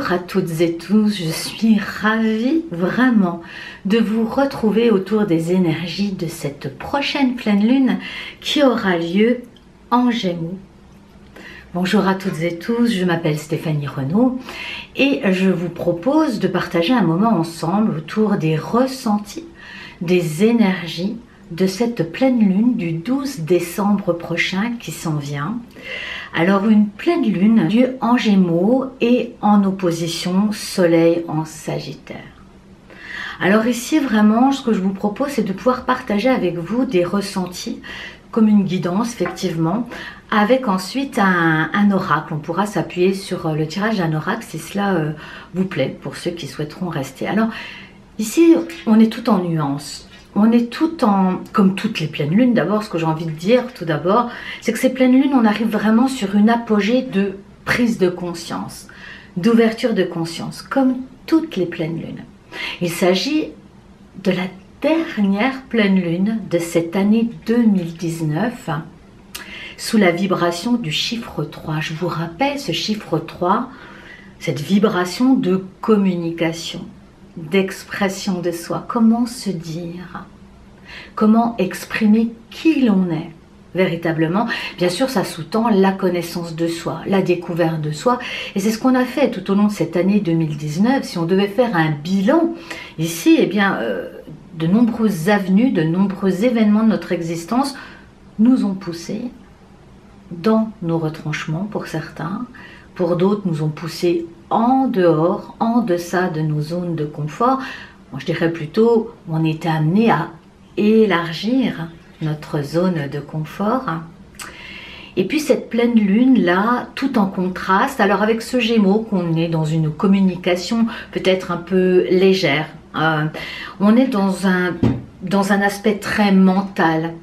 Bonjour à toutes et tous, je suis ravie vraiment de vous retrouver autour des énergies de cette prochaine pleine lune qui aura lieu en Gémeaux. Bonjour à toutes et tous, je m'appelle Stéphanie Renaud et je vous propose de partager un moment ensemble autour des ressentis, des énergies de cette pleine lune du 12 décembre prochain qui s'en vient. Alors une pleine lune lieu en Gémeaux et en opposition Soleil en Sagittaire. Alors ici vraiment ce que je vous propose c'est de pouvoir partager avec vous des ressentis comme une guidance effectivement, avec ensuite un oracle. On pourra s'appuyer sur le tirage d'un oracle si cela vous plaît pour ceux qui souhaiteront rester. Alors ici on est tout en nuances. On est tout en, comme toutes les pleines lunes, d'abord, ce que j'ai envie de dire tout d'abord, c'est que ces pleines lunes, on arrive vraiment sur une apogée de prise de conscience, d'ouverture de conscience, comme toutes les pleines lunes. Il s'agit de la dernière pleine lune de cette année 2019, sous la vibration du chiffre 3. Je vous rappelle ce chiffre 3, cette vibration de communication, d'expression de soi, comment se dire, comment exprimer qui l'on est véritablement. Bien sûr, ça sous-tend la connaissance de soi, la découverte de soi, et c'est ce qu'on a fait tout au long de cette année 2019. Si on devait faire un bilan ici, eh bien, de nombreuses avenues, de nombreux événements de notre existence nous ont poussés dans nos retranchements pour certains, pour d'autres nous ont poussés en dehors, en deçà de nos zones de confort. Moi, je dirais plutôt, on était amené à élargir notre zone de confort. Et puis cette pleine lune là, tout en contraste, alors avec ce Gémeaux qu'on est dans une communication peut-être un peu légère, on est dans un aspect très mental.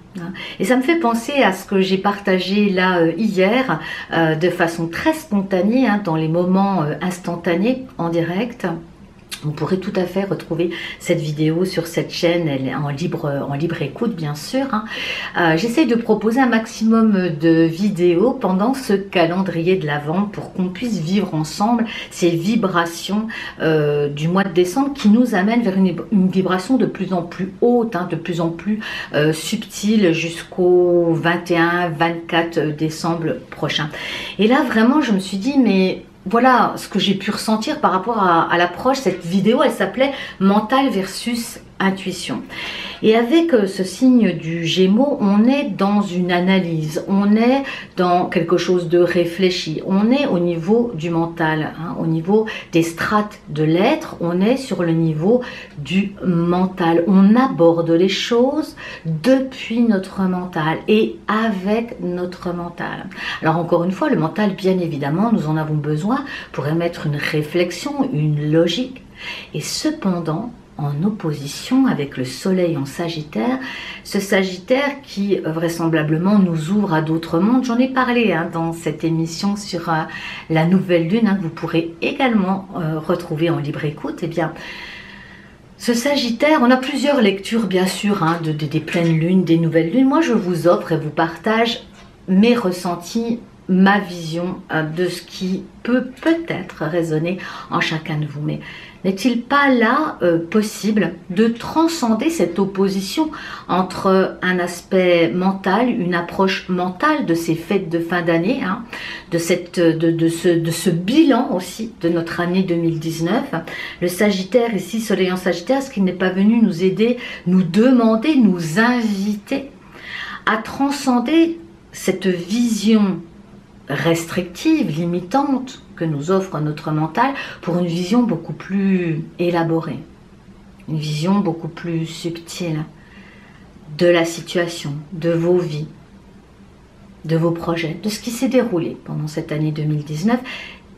Et ça me fait penser à ce que j'ai partagé là hier de façon très spontanée, dans les moments instantanés en direct. Vous pourrez tout à fait retrouver cette vidéo sur cette chaîne, elle est en libre écoute bien sûr. J'essaie de proposer un maximum de vidéos pendant ce calendrier de l'Avent pour qu'on puisse vivre ensemble ces vibrations du mois de décembre qui nous amènent vers une vibration de plus en plus haute, de plus en plus subtile jusqu'au 21-24 décembre prochain. Et là vraiment je me suis dit mais voilà ce que j'ai pu ressentir par rapport à l'approche. Cette vidéo, elle s'appelait Mental versus Intuition. Et avec ce signe du Gémeaux, on est dans une analyse, on est dans quelque chose de réfléchi, on est au niveau du mental, au niveau des strates de l'être, on est sur le niveau du mental. On aborde les choses depuis notre mental et avec notre mental. Alors encore une fois, le mental, bien évidemment, nous en avons besoin pour émettre une réflexion, une logique. Et cependant, en opposition avec le soleil en Sagittaire, ce Sagittaire qui vraisemblablement nous ouvre à d'autres mondes. J'en ai parlé dans cette émission sur la nouvelle lune, que vous pourrez également retrouver en libre écoute. Eh bien, ce Sagittaire, on a plusieurs lectures bien sûr des pleines lunes, des nouvelles lunes. Moi je vous offre et vous partage mes ressentis, ma vision de ce qui peut peut-être résonner en chacun de vous. Mais n'est-il pas là possible de transcender cette opposition entre un aspect mental, une approche mentale de ces fêtes de fin d'année, de ce bilan aussi de notre année 2019. Le Sagittaire ici, Soleil en Sagittaire, est-ce qu'il n'est pas venu nous aider, nous demander, nous inviter à transcender cette vision restrictive, limitante que nous offre notre mental pour une vision beaucoup plus élaborée, une vision beaucoup plus subtile de la situation, de vos vies, de vos projets, de ce qui s'est déroulé pendant cette année 2019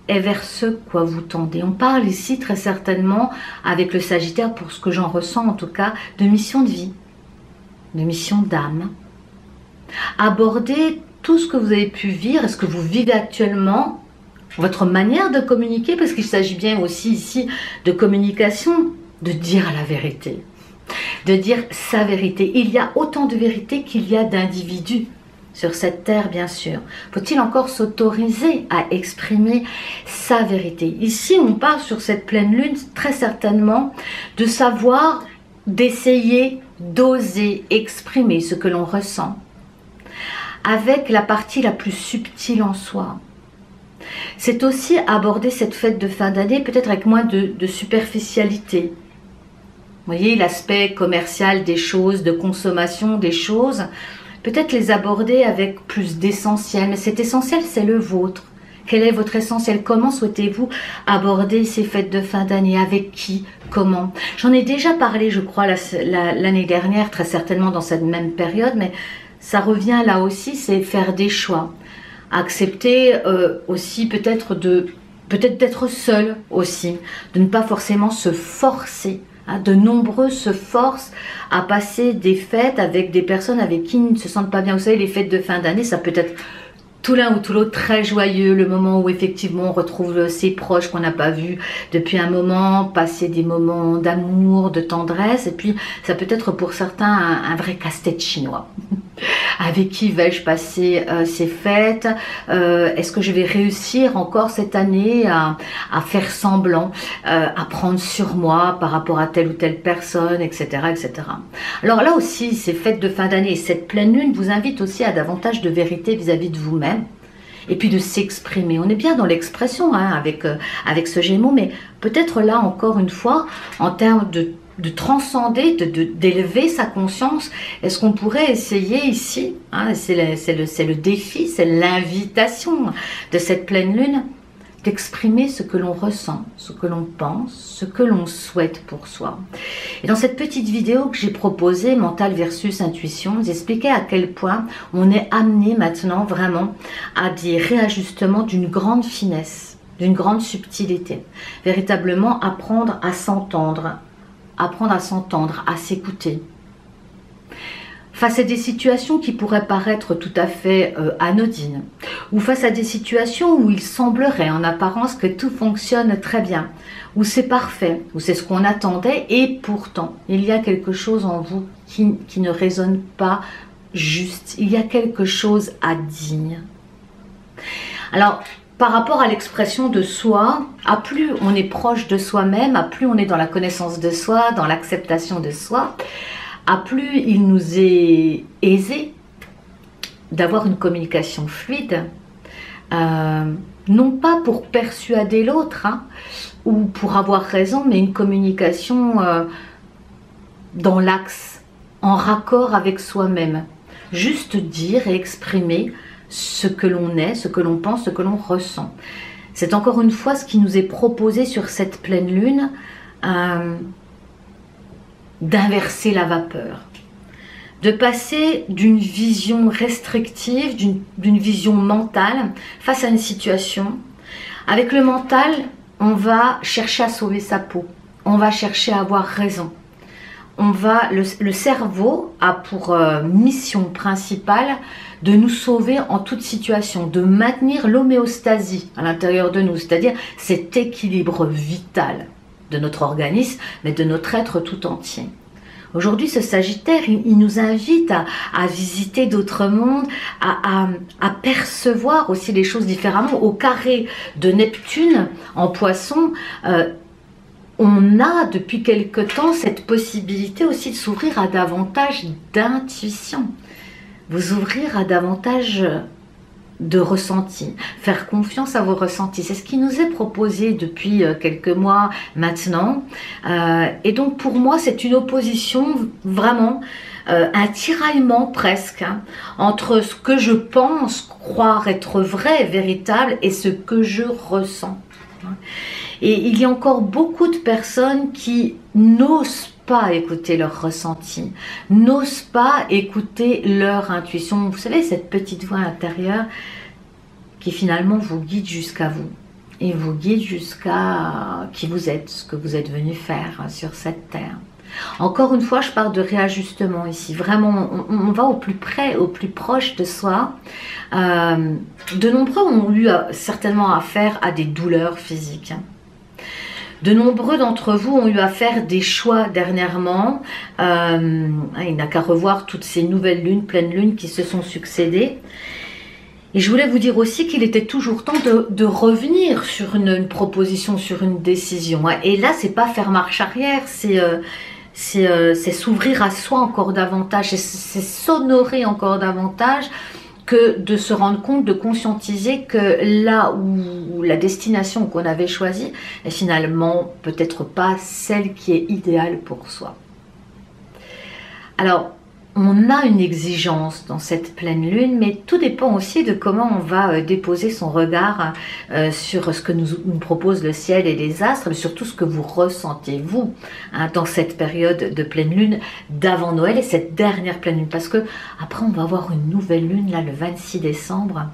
et vers ce quoi vous tendez. On parle ici très certainement avec le Sagittaire, pour ce que j'en ressens en tout cas, de mission de vie, de mission d'âme. Aborder tout ce que vous avez pu vivre et ce que vous vivez actuellement, votre manière de communiquer, parce qu'il s'agit bien aussi ici de communication, de dire la vérité, de dire sa vérité. Il y a autant de vérité qu'il y a d'individus sur cette terre, bien sûr. Faut-il encore s'autoriser à exprimer sa vérité? Ici, on parle sur cette pleine lune, très certainement, de savoir, d'essayer, d'oser exprimer ce que l'on ressent, avec la partie la plus subtile en soi. C'est aussi aborder cette fête de fin d'année, peut-être avec moins de superficialité. Vous voyez, l'aspect commercial des choses, de consommation des choses, peut-être les aborder avec plus d'essentiel. Mais cet essentiel, c'est le vôtre. Quel est votre essentiel? Comment souhaitez-vous aborder ces fêtes de fin d'année? Avec qui? Comment? J'en ai déjà parlé, je crois, l'année dernière, très certainement dans cette même période, mais ça revient là aussi, c'est faire des choix. Accepter aussi peut-être d'être seul aussi, de ne pas forcément se forcer. De nombreux se forcent à passer des fêtes avec des personnes avec qui ils ne se sentent pas bien. Vous savez, les fêtes de fin d'année, ça peut être tout l'un ou tout l'autre très joyeux, le moment où effectivement on retrouve ses proches qu'on n'a pas vus depuis un moment, passer des moments d'amour, de tendresse, et puis ça peut être pour certains un vrai casse-tête chinois. Avec qui vais-je passer ces fêtes? Est-ce que je vais réussir encore cette année à faire semblant, à prendre sur moi par rapport à telle ou telle personne, etc., etc. Alors là aussi, ces fêtes de fin d'année et cette pleine lune vous invitent aussi à davantage de vérité vis-à-vis de vous-même et puis de s'exprimer. On est bien dans l'expression avec ce Gémeaux, mais peut-être là encore une fois, en termes de transcender, d'élever sa conscience. Est-ce qu'on pourrait essayer ici, c'est le défi, c'est l'invitation de cette pleine lune, d'exprimer ce que l'on ressent, ce que l'on pense, ce que l'on souhaite pour soi. Et dans cette petite vidéo que j'ai proposée, mental versus intuition, j'expliquais à quel point on est amené maintenant vraiment à des réajustements d'une grande finesse, d'une grande subtilité. Véritablement apprendre à s'entendre, à s'écouter. Face à des situations qui pourraient paraître tout à fait anodines, ou face à des situations où il semblerait en apparence que tout fonctionne très bien, où c'est parfait, où c'est ce qu'on attendait, et pourtant, il y a quelque chose en vous qui ne résonne pas juste, il y a quelque chose à dire. Alors, par rapport à l'expression de soi, à plus on est proche de soi-même, à plus on est dans la connaissance de soi, dans l'acceptation de soi, à plus il nous est aisé d'avoir une communication fluide, non pas pour persuader l'autre ou pour avoir raison, mais une communication dans l'axe, en raccord avec soi-même. Juste dire et exprimer ce que l'on est, ce que l'on pense, ce que l'on ressent. C'est encore une fois ce qui nous est proposé sur cette pleine lune, d'inverser la vapeur, de passer d'une vision restrictive, d'une vision mentale face à une situation. Avec le mental, on va chercher à sauver sa peau, on va chercher à avoir raison. Le cerveau a pour mission principale de nous sauver en toute situation, de maintenir l'homéostasie à l'intérieur de nous, c'est-à-dire cet équilibre vital de notre organisme, mais de notre être tout entier. Aujourd'hui, ce Sagittaire, il nous invite à visiter d'autres mondes, à percevoir aussi les choses différemment. Au carré de Neptune en Poisson, on a depuis quelque temps cette possibilité aussi de s'ouvrir à davantage d'intuition, vous ouvrir à davantage de ressenti, faire confiance à vos ressentis. C'est ce qui nous est proposé depuis quelques mois maintenant. Et donc pour moi, c'est une opposition vraiment, un tiraillement presque, entre ce que je pense croire être vrai, véritable, et ce que je ressens. Et il y a encore beaucoup de personnes qui n'osent pas écouter leur ressenti, n'osent pas écouter leur intuition. Vous savez, cette petite voix intérieure qui finalement vous guide jusqu'à vous et vous guide jusqu'à qui vous êtes, ce que vous êtes venu faire sur cette terre. Encore une fois, je parle de réajustement ici. Vraiment, on va au plus près, au plus proche de soi. De nombreux ont eu certainement affaire à des douleurs physiques. De nombreux d'entre vous ont eu à faire des choix dernièrement. Il n'a qu'à revoir toutes ces nouvelles lunes, pleines lunes qui se sont succédées. Et je voulais vous dire aussi qu'il était toujours temps de revenir sur une proposition, sur une décision. Et là, c'est pas faire marche arrière, c'est s'ouvrir à soi encore davantage, c'est s'honorer encore davantage, que de se rendre compte, de conscientiser que là où la destination qu'on avait choisie est finalement peut-être pas celle qui est idéale pour soi. Alors, on a une exigence dans cette pleine lune, mais tout dépend aussi de comment on va déposer son regard sur ce que nous propose le ciel et les astres, mais surtout ce que vous ressentez vous dans cette période de pleine lune d'avant Noël et cette dernière pleine lune, parce que après on va avoir une nouvelle lune là le 26 décembre.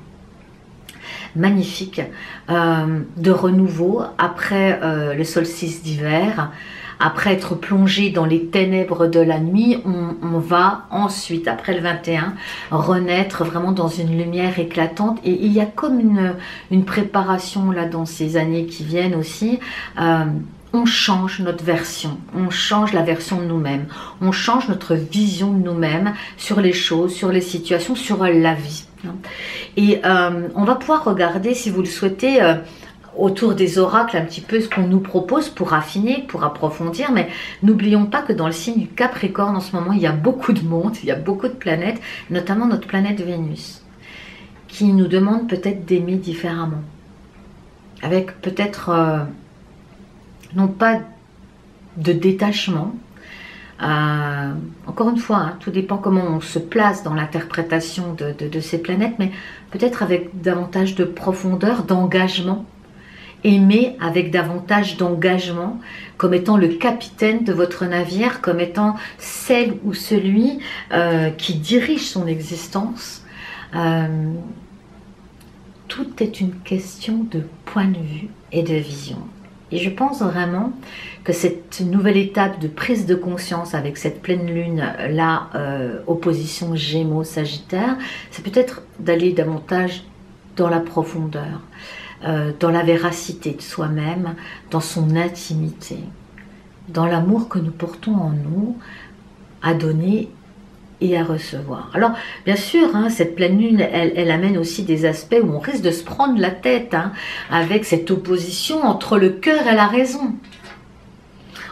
Magnifique, de renouveau après le solstice d'hiver. Après être plongé dans les ténèbres de la nuit, on va ensuite, après le 21, renaître vraiment dans une lumière éclatante. Et il y a comme une préparation là dans ces années qui viennent aussi. On change notre version, on change la version de nous-mêmes, on change notre vision de nous-mêmes sur les choses, sur les situations, sur la vie. Et on va pouvoir regarder, si vous le souhaitez, autour des oracles, un petit peu ce qu'on nous propose pour affiner, pour approfondir, mais n'oublions pas que dans le signe du Capricorne, en ce moment, il y a beaucoup de monde, il y a beaucoup de planètes, notamment notre planète Vénus, qui nous demande peut-être d'aimer différemment, avec peut-être, non pas de détachement, encore une fois, hein, tout dépend comment on se place dans l'interprétation de ces planètes, mais peut-être avec davantage de profondeur, d'engagement, aimer avec davantage d'engagement, comme étant le capitaine de votre navire, comme étant celle ou celui qui dirige son existence. Tout est une question de point de vue et de vision. Et je pense vraiment que cette nouvelle étape de prise de conscience avec cette pleine lune là, opposition Gémeaux-Sagittaire, c'est peut-être d'aller davantage dans la profondeur, dans la véracité de soi-même, dans son intimité, dans l'amour que nous portons en nous, à donner et à recevoir. Alors, bien sûr, hein, cette pleine lune, elle amène aussi des aspects où on risque de se prendre la tête, hein, avec cette opposition entre le cœur et la raison,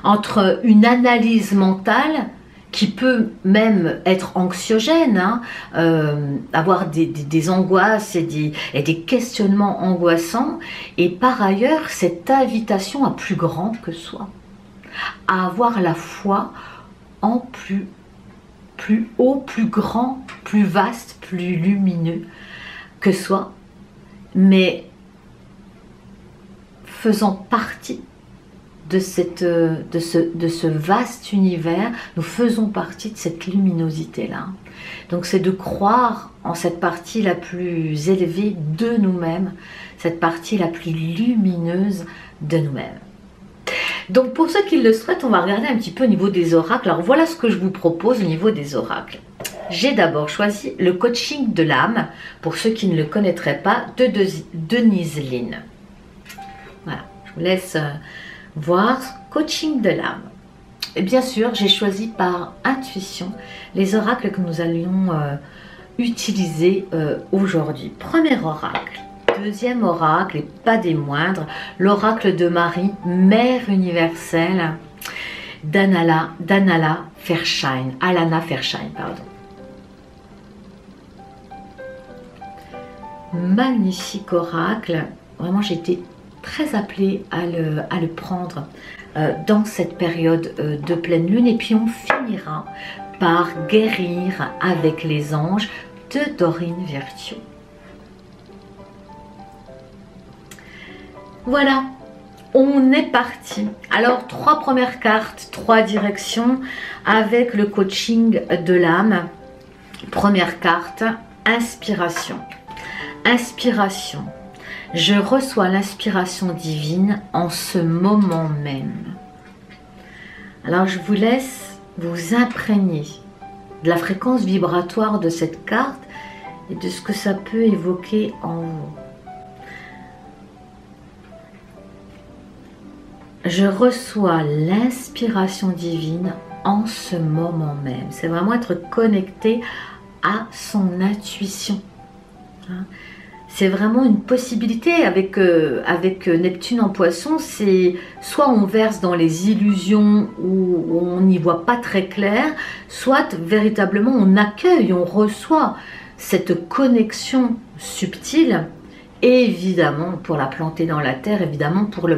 entre une analyse mentale qui peut même être anxiogène, hein, avoir des angoisses et des questionnements angoissants, et par ailleurs cette invitation à plus grand que soi, à avoir la foi en plus haut, plus grand, plus vaste, plus lumineux que soi, mais faisant partie de ce vaste univers, nous faisons partie de cette luminosité-là. Donc c'est de croire en cette partie la plus élevée de nous-mêmes, cette partie la plus lumineuse de nous-mêmes. Donc pour ceux qui le souhaitent, on va regarder un petit peu au niveau des oracles. Alors voilà ce que je vous propose au niveau des oracles. J'ai d'abord choisi le coaching de l'âme, pour ceux qui ne le connaîtraient pas, de Denise Linn. Voilà, je vous laisse voir coaching de l'âme. Et bien sûr, j'ai choisi par intuition les oracles que nous allions utiliser aujourd'hui. Premier oracle. Deuxième oracle, et pas des moindres, l'oracle de Marie, Mère universelle, d'Alana Fairchild. Pardon. Magnifique oracle. Vraiment, j'ai été très appelée à le prendre dans cette période de pleine lune. Et puis, on finira par guérir avec les anges de Dorine Virtue. Voilà, on est parti. Alors, 3 premières cartes, 3 directions avec le coaching de l'âme. Première carte, inspiration. Inspiration. Je reçois l'inspiration divine en ce moment même. Alors, je vous laisse vous imprégner de la fréquence vibratoire de cette carte et de ce que ça peut évoquer en vous. je reçois l'inspiration divine en ce moment même. C'est vraiment être connecté à son intuition. Hein. C'est vraiment une possibilité avec Neptune en Poisson, c'est soit on verse dans les illusions où on n'y voit pas très clair, soit véritablement on accueille, on reçoit cette connexion subtile, et évidemment pour la planter dans la terre, évidemment pour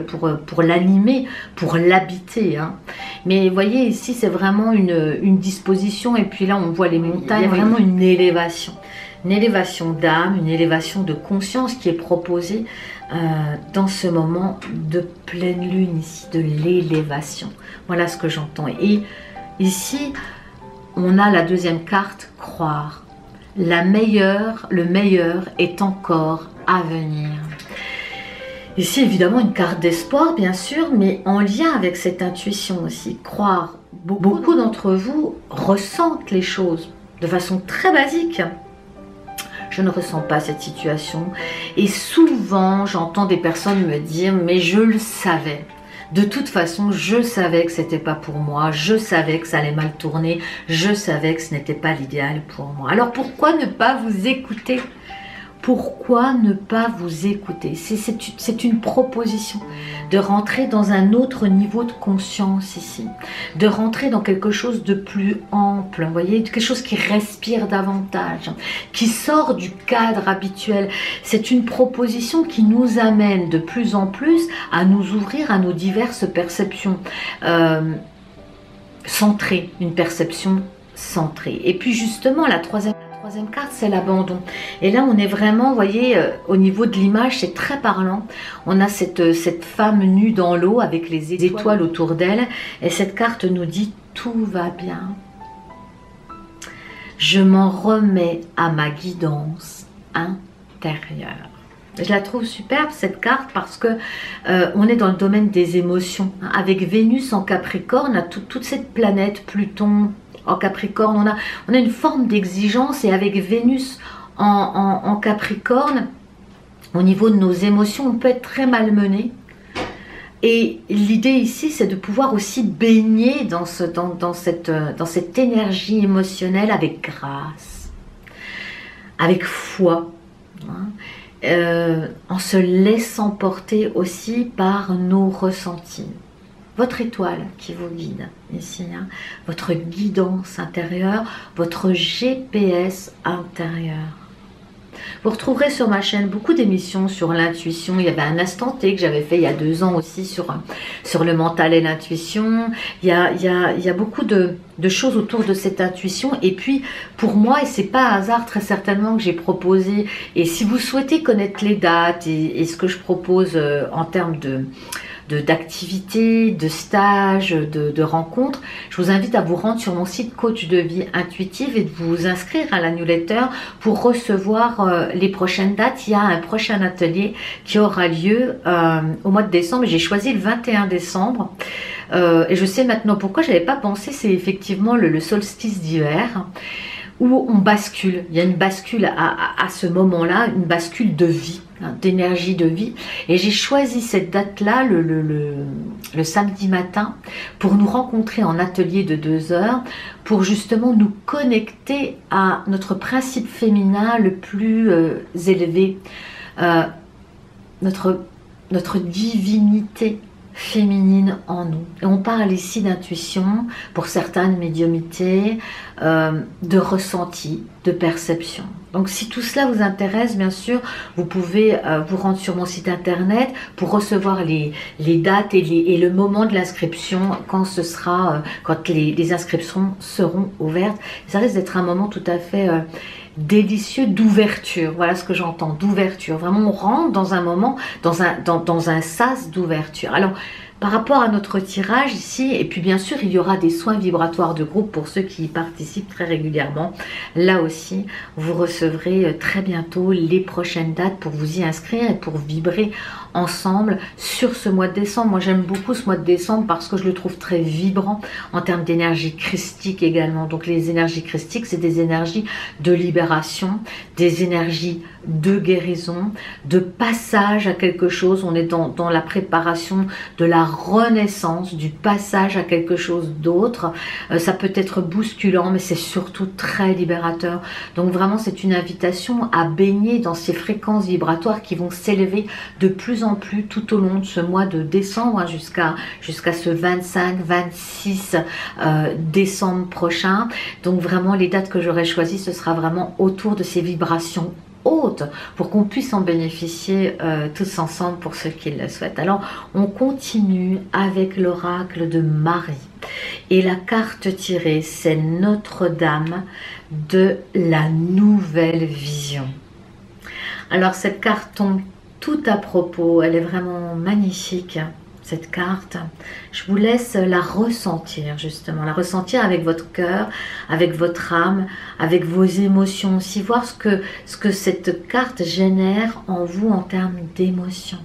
l'animer, pour l'habiter. Hein. Mais vous voyez ici c'est vraiment une disposition, et puis là on voit les montagnes, il y a vraiment une élévation. Une élévation d'âme, une élévation de conscience qui est proposée dans ce moment de pleine lune ici, de l'élévation. Voilà ce que j'entends. Et ici, on a la deuxième carte, croire. Le meilleur est encore à venir. Ici, évidemment, une carte d'espoir, bien sûr, mais en lien avec cette intuition aussi. Croire. Beaucoup d'entre vous ressentent les choses de façon très basique. Je ne ressens pas cette situation. Et souvent, j'entends des personnes me dire, mais je le savais. De toute façon, je savais que c'était pas pour moi. Je savais que ça allait mal tourner. Je savais que ce n'était pas l'idéal pour moi. Alors pourquoi ne pas vous écouter ? Pourquoi ne pas vous écouter? C'est une proposition de rentrer dans un autre niveau de conscience ici, de rentrer dans quelque chose de plus ample, vous voyez, quelque chose qui respire davantage, qui sort du cadre habituel. C'est une proposition qui nous amène de plus en plus à nous ouvrir à nos diverses perceptions centrées, une perception centrée. Et puis justement, la troisième carte, c'est l'abandon. Et là, on est vraiment, vous voyez, au niveau de l'image, c'est très parlant. On a cette femme nue dans l'eau avec les étoiles autour d'elle. Et cette carte nous dit, tout va bien. Je m'en remets à ma guidance intérieure. Je la trouve superbe cette carte parce que on est dans le domaine des émotions. Avec Vénus en Capricorne, toute cette planète, Pluton en Capricorne, on a une forme d'exigence, et avec Vénus en Capricorne, au niveau de nos émotions, on peut être très malmené. Et l'idée ici, c'est de pouvoir aussi baigner dans cette énergie émotionnelle avec grâce, avec foi, hein, en se laissant porter aussi par nos ressentis. Votre étoile qui vous guide ici, hein, votre guidance intérieure, votre GPS intérieur. Vous retrouverez sur ma chaîne beaucoup d'émissions sur l'intuition. Il y avait un instant T que j'avais fait il y a 2 ans aussi sur le mental et l'intuition. Il y a beaucoup de choses autour de cette intuition. Et puis pour moi, et c'est pas un hasard très certainement que j'ai proposé, et si vous souhaitez connaître les dates et ce que je propose en termes d'activités, de stages, de rencontres, je vous invite à vous rendre sur mon site Coach de vie intuitive et de vous inscrire à la newsletter pour recevoir les prochaines dates. Il y a un prochain atelier qui aura lieu au mois de décembre. J'ai choisi le 21 décembre et je sais maintenant pourquoi. J'avais pas pensé, c'est effectivement le solstice d'hiver où on bascule. Il y a une bascule à ce moment-là, une bascule de vie, hein, d'énergie de vie. Et j'ai choisi cette date-là, le samedi matin, pour nous rencontrer en atelier de 2 heures, pour justement nous connecter à notre principe féminin le plus élevé, notre divinité féminine en nous. Et on parle ici d'intuition, pour certains de médiumnité, de ressenti, de perception. Donc si tout cela vous intéresse, bien sûr, vous pouvez vous rendre sur mon site internet pour recevoir les dates et le moment de l'inscription quand ce sera, quand les inscriptions seront ouvertes. Ça risque d'être un moment tout à fait délicieux d'ouverture. Voilà ce que j'entends, d'ouverture. Vraiment, on rentre dans un moment, dans un sas d'ouverture. Alors, par rapport à notre tirage ici, et puis bien sûr, il y aura des soins vibratoires de groupe pour ceux qui y participent très régulièrement. Là aussi, vous recevrez très bientôt les prochaines dates pour vous y inscrire et pour vibrer ensemble sur ce mois de décembre. Moi, j'aime beaucoup ce mois de décembre parce que je le trouve très vibrant en termes d'énergie christique également. Donc, les énergies christiques, c'est des énergies de libération, des énergies de guérison, de passage à quelque chose. On est dans la préparation de la renaissance, du passage à quelque chose d'autre. Ça peut être bousculant, mais c'est surtout très libérateur. Donc vraiment, c'est une invitation à baigner dans ces fréquences vibratoires qui vont s'élever de plus en plus tout au long de ce mois de décembre, hein, jusqu'à ce 25-26 décembre prochain. Donc vraiment, les dates que j'aurais choisies, ce sera vraiment autour de ces vibrations haute pour qu'on puisse en bénéficier tous ensemble pour ceux qui le souhaitent. Alors on continue avec l'oracle de Marie et la carte tirée, c'est Notre-Dame de la nouvelle vision. Alors cette carte tombe tout à propos, elle est vraiment magnifique, cette carte. Je vous laisse la ressentir, justement, la ressentir avec votre cœur, avec votre âme, avec vos émotions aussi, voir ce que cette carte génère en vous en termes d'émotions.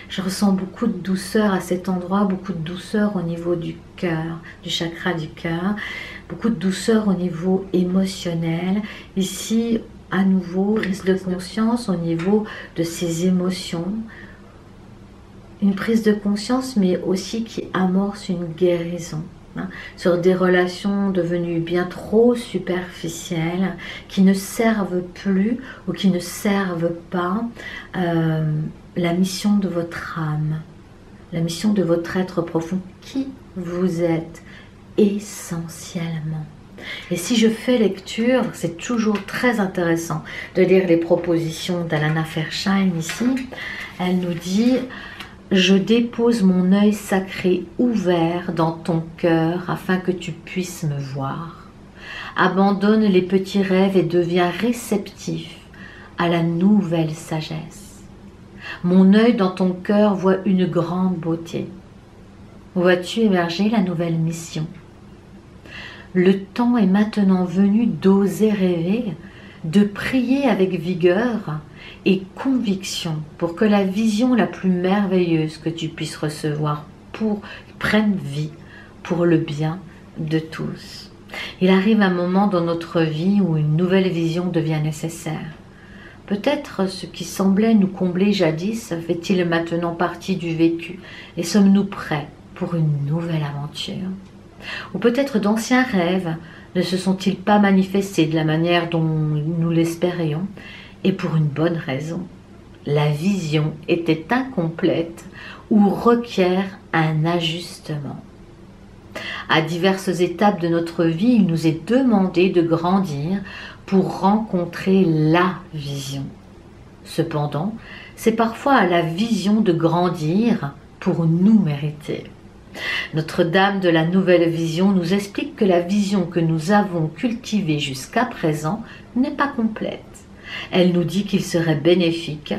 Je ressens beaucoup de douceur à cet endroit, beaucoup de douceur au niveau du cœur, du chakra du cœur, beaucoup de douceur au niveau émotionnel. Ici, à nouveau, prise de conscience au niveau de ces émotions, une prise de conscience, mais aussi qui amorce une guérison, hein, sur des relations devenues bien trop superficielles, qui ne servent plus ou qui ne servent pas la mission de votre âme, la mission de votre être profond, qui vous êtes essentiellement. Et si je fais lecture, c'est toujours très intéressant de lire les propositions d'Alana Fersheim ici. Elle nous dit: je dépose mon œil sacré ouvert dans ton cœur afin que tu puisses me voir. Abandonne les petits rêves et deviens réceptif à la nouvelle sagesse. Mon œil dans ton cœur voit une grande beauté. Vois-tu émerger la nouvelle mission? Le temps est maintenant venu d'oser rêver, de prier avec vigueur et conviction pour que la vision la plus merveilleuse que tu puisses recevoir prenne vie pour le bien de tous. Il arrive un moment dans notre vie où une nouvelle vision devient nécessaire. Peut-être ce qui semblait nous combler jadis fait-il maintenant partie du vécu et sommes-nous prêts pour une nouvelle aventure? Ou peut-être d'anciens rêves ne se sont-ils pas manifestés de la manière dont nous l'espérions, et pour une bonne raison. La vision était incomplète ou requiert un ajustement. À diverses étapes de notre vie, il nous est demandé de grandir pour rencontrer la vision. Cependant, c'est parfois à la vision de grandir pour nous mériter. Notre-Dame de la Nouvelle Vision nous explique que la vision que nous avons cultivée jusqu'à présent n'est pas complète. Elle nous dit qu'il serait bénéfique,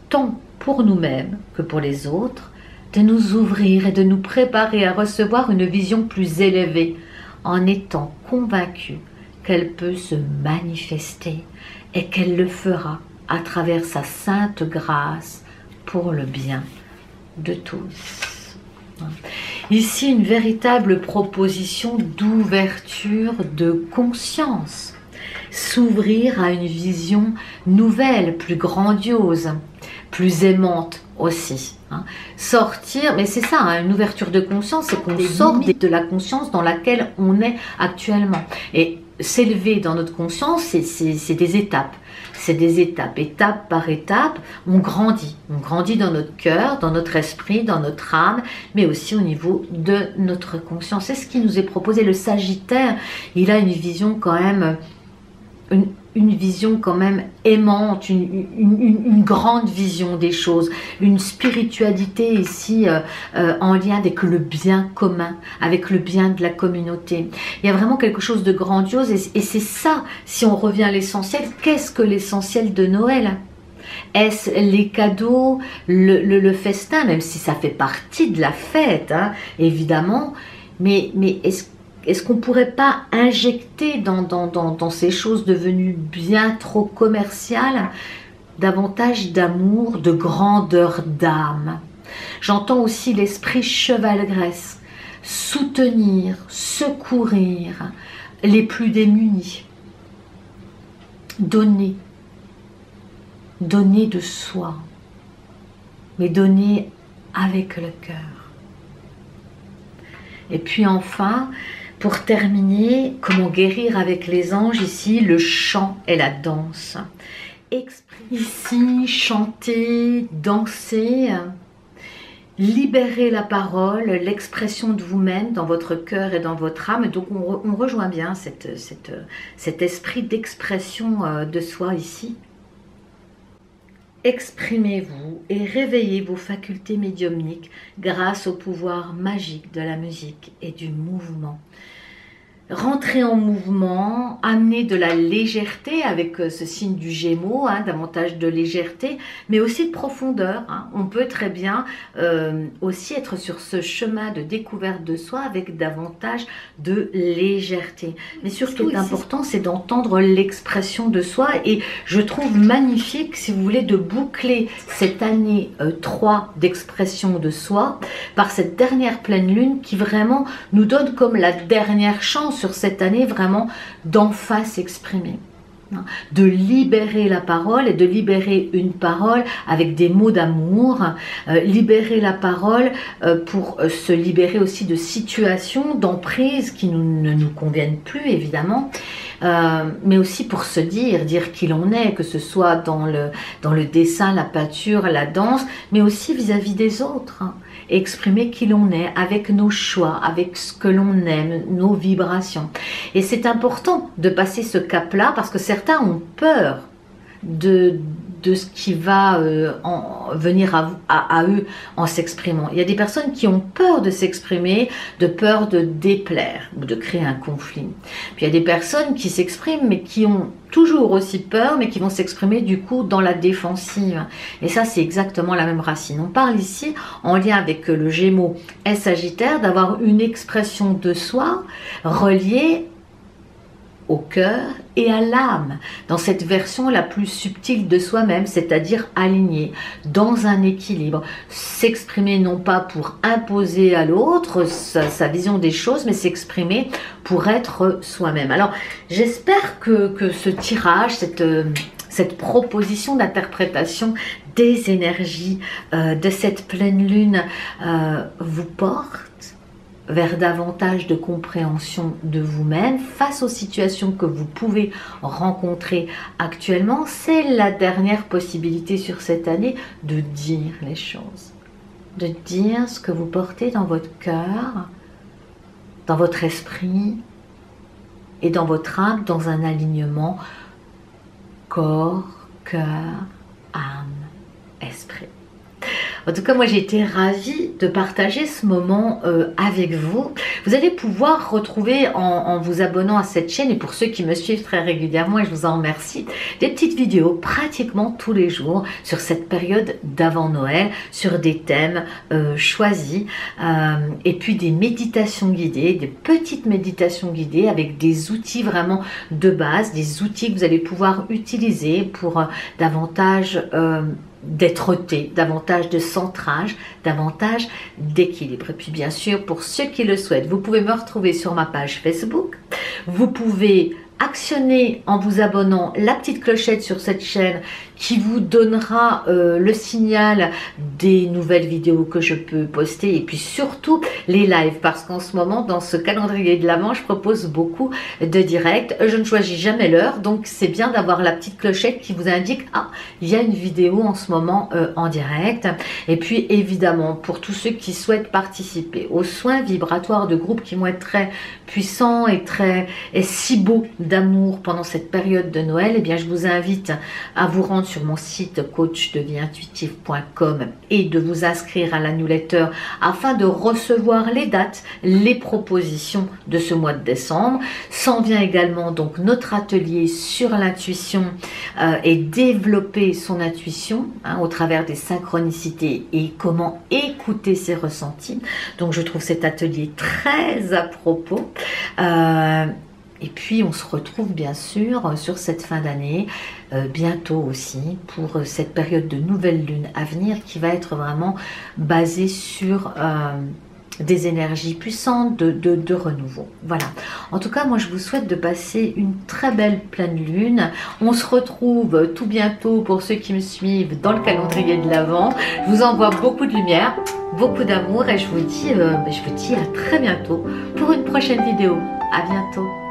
tant pour nous-mêmes que pour les autres, de nous ouvrir et de nous préparer à recevoir une vision plus élevée, en étant convaincus qu'elle peut se manifester et qu'elle le fera à travers sa sainte grâce pour le bien de tous. Ici, une véritable proposition d'ouverture de conscience. S'ouvrir à une vision nouvelle, plus grandiose, plus aimante aussi. Sortir, mais c'est ça, hein, une ouverture de conscience, c'est qu'on sort de la conscience dans laquelle on est actuellement. Et s'élever dans notre conscience, c'est des étapes. C'est des étapes, étape par étape, on grandit. On grandit dans notre cœur, dans notre esprit, dans notre âme, mais aussi au niveau de notre conscience. C'est ce qui nous est proposé. Le Sagittaire, il a une vision quand même... Une vision quand même aimante, une grande vision des choses, une spiritualité ici en lien avec le bien commun, avec le bien de la communauté. Il y a vraiment quelque chose de grandiose et c'est ça, si on revient à l'essentiel, qu'est-ce que l'essentiel de Noël ? Est-ce les cadeaux, le festin, même si ça fait partie de la fête, hein, évidemment, mais est-ce qu'on ne pourrait pas injecter dans ces choses devenues bien trop commerciales davantage d'amour, de grandeur d'âme? J'entends aussi l'esprit chevaleresque, soutenir, secourir les plus démunis, donner de soi, mais donner avec le cœur. Et puis enfin, pour terminer, comment guérir avec les anges ici, le chant et la danse. Ici, chanter, danser, libérer la parole, l'expression de vous-même dans votre cœur et dans votre âme. Donc on rejoint bien cet esprit d'expression de soi ici. Exprimez-vous et réveillez vos facultés médiumniques grâce au pouvoir magique de la musique et du mouvement. Rentrez en mouvement, amenez de la légèreté avec ce signe du Gémeaux, davantage de légèreté, mais aussi de profondeur. On peut très bien aussi être sur ce chemin de découverte de soi avec davantage de légèreté. Mais surtout, ce qui est important, c'est d'entendre l'expression de soi. Et je trouve magnifique, si vous voulez, de boucler cette année 3 d'expression de soi par cette dernière pleine lune qui vraiment nous donne comme la dernière chance sur cette année vraiment d'enfin s'exprimer, de libérer la parole et de libérer une parole avec des mots d'amour, libérer la parole pour se libérer aussi de situations, d'emprises qui ne nous conviennent plus évidemment, mais aussi pour se dire qui l'on est, que ce soit dans le dessin, la peinture, la danse, mais aussi vis-à-vis des autres. Exprimer qui l'on est avec nos choix, avec ce que l'on aime, nos vibrations. Et c'est important de passer ce cap-là parce que certains ont peur de ce qui va venir à eux en s'exprimant. Il y a des personnes qui ont peur de s'exprimer, de peur de déplaire ou de créer un conflit. Puis il y a des personnes qui s'expriment mais qui ont toujours aussi peur, mais qui vont s'exprimer du coup dans la défensive. Et ça, c'est exactement la même racine. On parle ici, en lien avec le Gémeaux et Sagittaire, d'avoir une expression de soi reliée au cœur et à l'âme, dans cette version la plus subtile de soi-même, c'est-à-dire alignée, dans un équilibre. S'exprimer non pas pour imposer à l'autre sa vision des choses, mais s'exprimer pour être soi-même. Alors, j'espère que ce tirage, cette proposition d'interprétation des énergies de cette pleine lune vous porte vers davantage de compréhension de vous-même face aux situations que vous pouvez rencontrer actuellement. C'est la dernière possibilité sur cette année de dire les choses, de dire ce que vous portez dans votre cœur, dans votre esprit et dans votre âme, dans un alignement corps, cœur, âme, esprit. En tout cas, moi j'ai été ravie de partager ce moment avec vous. Vous allez pouvoir retrouver en vous abonnant à cette chaîne, et pour ceux qui me suivent très régulièrement, et je vous en remercie, des petites vidéos pratiquement tous les jours sur cette période d'avant Noël, sur des thèmes choisis, et puis des méditations guidées, des petites méditations guidées avec des outils vraiment de base, des outils que vous allez pouvoir utiliser pour davantage d'être-té, davantage de centrage, davantage d'équilibre. Et puis bien sûr, pour ceux qui le souhaitent, vous pouvez me retrouver sur ma page Facebook. Vous pouvez actionner en vous abonnant la petite clochette sur cette chaîne qui vous donnera le signal des nouvelles vidéos que je peux poster, et puis surtout les lives, parce qu'en ce moment dans ce calendrier de l'Avent je propose beaucoup de directs. Je ne choisis jamais l'heure, donc c'est bien d'avoir la petite clochette qui vous indique « Ah, il y a une vidéo en ce moment en direct ». Et puis évidemment, pour tous ceux qui souhaitent participer aux soins vibratoires de groupe qui vont être très puissants et si beaux d'amour pendant cette période de Noël, eh bien je vous invite à vous rendre sur mon site coachdevieintuitive.com et de vous inscrire à la newsletter afin de recevoir les dates, les propositions de ce mois de décembre. S'en vient également donc notre atelier sur l'intuition et développer son intuition au travers des synchronicités et comment écouter ses ressentis. Donc je trouve cet atelier très à propos. Et puis on se retrouve bien sûr sur cette fin d'année, bientôt aussi, pour cette période de nouvelle lune à venir qui va être vraiment basée sur des énergies puissantes, de renouveau. Voilà. En tout cas, moi, je vous souhaite de passer une très belle pleine lune. On se retrouve tout bientôt pour ceux qui me suivent dans le calendrier de l'Avent. Je vous envoie beaucoup de lumière, beaucoup d'amour et je vous dis à très bientôt pour une prochaine vidéo. À bientôt.